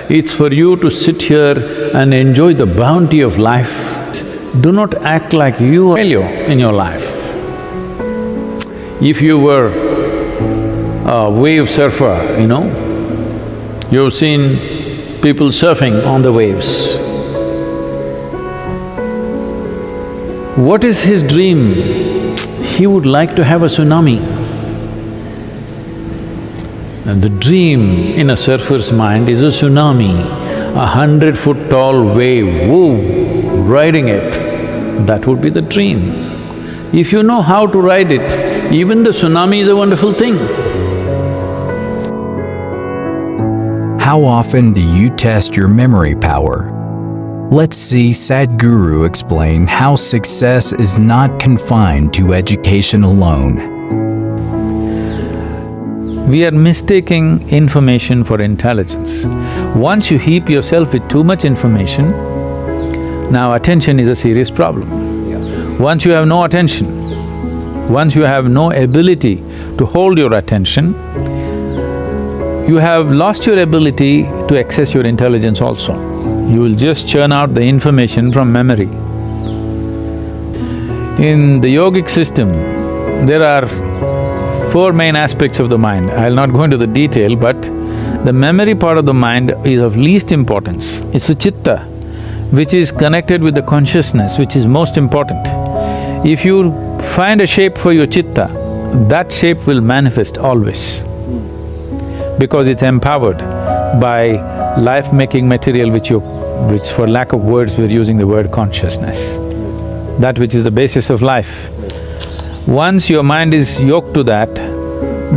It's for you to sit here and enjoy the bounty of life. Do not act like you are a failure in your life. If you were a wave surfer, you've seen people surfing on the waves. What is his dream? He would like to have a tsunami. And the dream in a surfer's mind is a tsunami, 100-foot tall wave, woo, riding it. That would be the dream. If you know how to ride it, even the tsunami is a wonderful thing. How often do you test your memory power? Let's see Sadhguru explain how success is not confined to education alone. We are mistaking information for intelligence. Once you heap yourself with too much information, now attention is a serious problem. Once you have no attention, once you have no ability to hold your attention, you have lost your ability to access your intelligence also. You will just churn out the information from memory. In the yogic system, there are four main aspects of the mind. I'll not go into the detail, but the memory part of the mind is of least importance. It's the chitta, which is connected with the consciousness, which is most important. If you find a shape for your chitta, that shape will manifest always, because it's empowered by life-making material which for lack of words we're using the word consciousness, that which is the basis of life. Once your mind is yoked to that,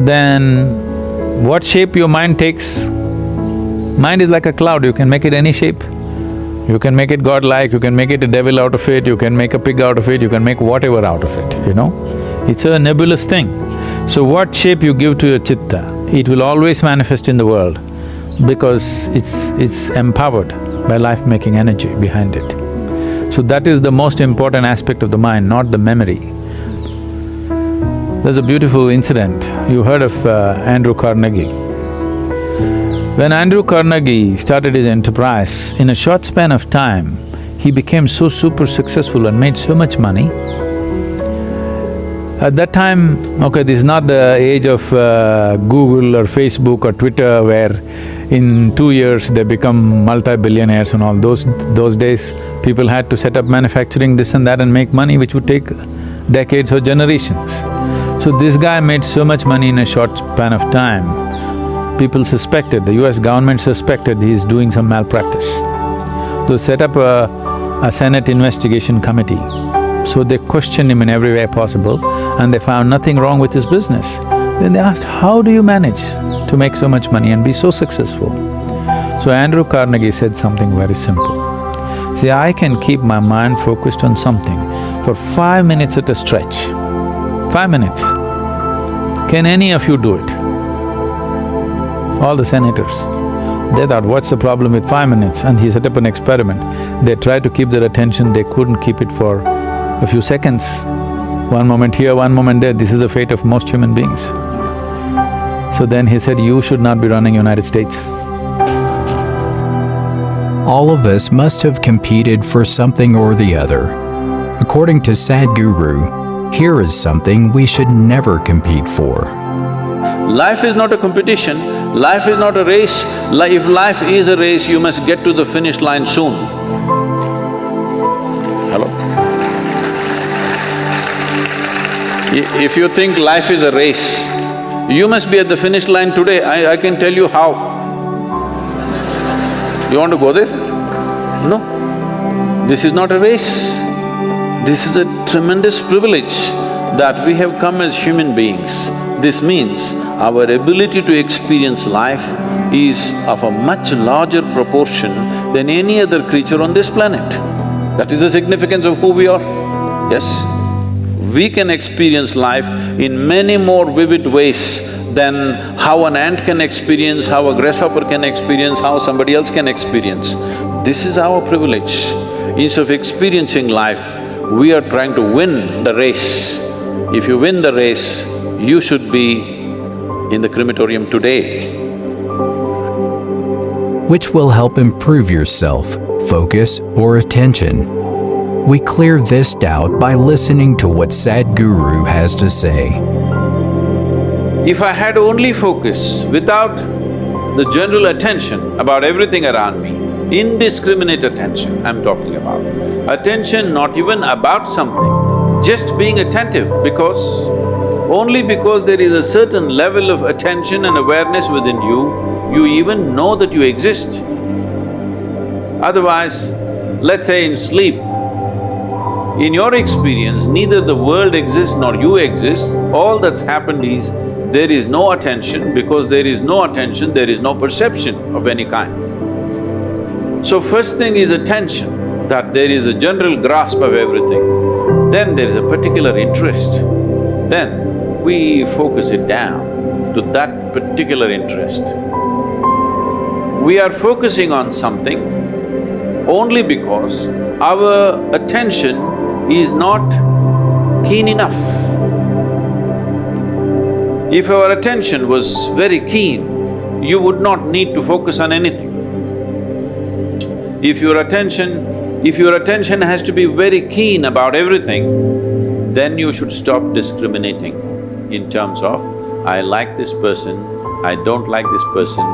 then what shape your mind takes, mind is like a cloud, you can make it any shape. You can make it godlike, you can make it a devil out of it, you can make a pig out of it, you can make whatever out of it, It's a nebulous thing. So what shape you give to your chitta, it will always manifest in the world because it's empowered by life-making energy behind it. So that is the most important aspect of the mind, not the memory. There's a beautiful incident. You heard of Andrew Carnegie. When Andrew Carnegie started his enterprise, in a short span of time, he became so super successful and made so much money. At that time, okay, this is not the age of Google or Facebook or Twitter where in 2 years they become multi-billionaires and all. Those days, people had to set up manufacturing this and that and make money which would take decades or generations. So this guy made so much money in a short span of time, people suspected, the US government suspected he's doing some malpractice. They set up a Senate investigation committee. So they questioned him in every way possible and they found nothing wrong with his business. Then they asked, how do you manage to make so much money and be so successful? So Andrew Carnegie said something very simple. See, I can keep my mind focused on something for 5 minutes at a stretch. 5 minutes. Can any of you do it? All the senators. They thought, what's the problem with 5 minutes? And he set up an experiment. They tried to keep their attention, they couldn't keep it for a few seconds. One moment here, one moment there, this is the fate of most human beings. So then he said, you should not be running United States. All of us must have competed for something or the other. According to Sadhguru, here is something we should never compete for. Life is not a competition, life is not a race. If life is a race, you must get to the finish line soon. Hello? If you think life is a race, you must be at the finish line today. I can tell you how. You want to go there? No. This is not a race. This is a tremendous privilege that we have come as human beings. This means our ability to experience life is of a much larger proportion than any other creature on this planet. That is the significance of who we are. Yes? We can experience life in many more vivid ways than how an ant can experience, how a grasshopper can experience, how somebody else can experience. This is our privilege. Instead of experiencing life, we are trying to win the race. If you win the race, you should be in the crematorium today. which will help improve your self, focus, or attention. We clear this doubt by listening to what Sadhguru has to say. If I had only focus without the general attention about everything around me, indiscriminate attention I'm talking about, attention not even about something, just being attentive only because there is a certain level of attention and awareness within you, you even know that you exist. Otherwise, let's say in sleep, in your experience, neither the world exists nor you exist, all that's happened is there is no attention. Because there is no attention, there is no perception of any kind. So first thing is attention, that there is a general grasp of everything. Then there is a particular interest. Then we focus it down to that particular interest. We are focusing on something only because our attention is not keen enough. If our attention was very keen, you would not need to focus on anything. If your attention has to be very keen about everything, then you should stop discriminating in terms of, I like this person, I don't like this person,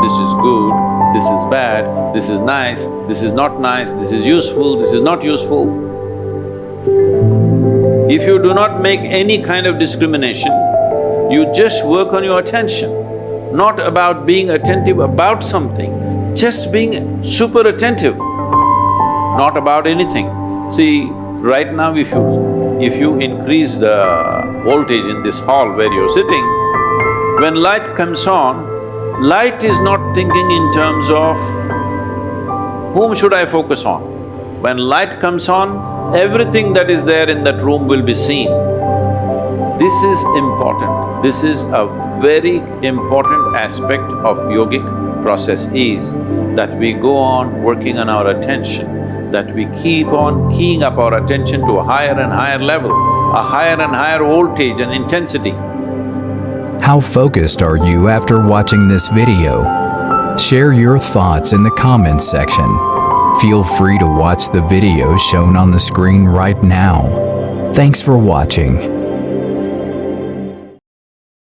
this is good, this is bad, this is nice, this is not nice, this is useful, this is not useful. If you do not make any kind of discrimination, you just work on your attention, not about being attentive about something, just being super attentive, not about anything. See, right now if you increase the voltage in this hall where you're sitting, when light comes on, light is not thinking in terms of whom should I focus on. When light comes on, everything that is there in that room will be seen. This is important. This is a very important aspect of yogic process is that we go on working on our attention, that we keep on keying up our attention to a higher and higher level, a higher and higher voltage and intensity. How focused are you after watching this video? Share your thoughts in the comments section. Feel free to watch the video shown on the screen right now. Thanks for watching.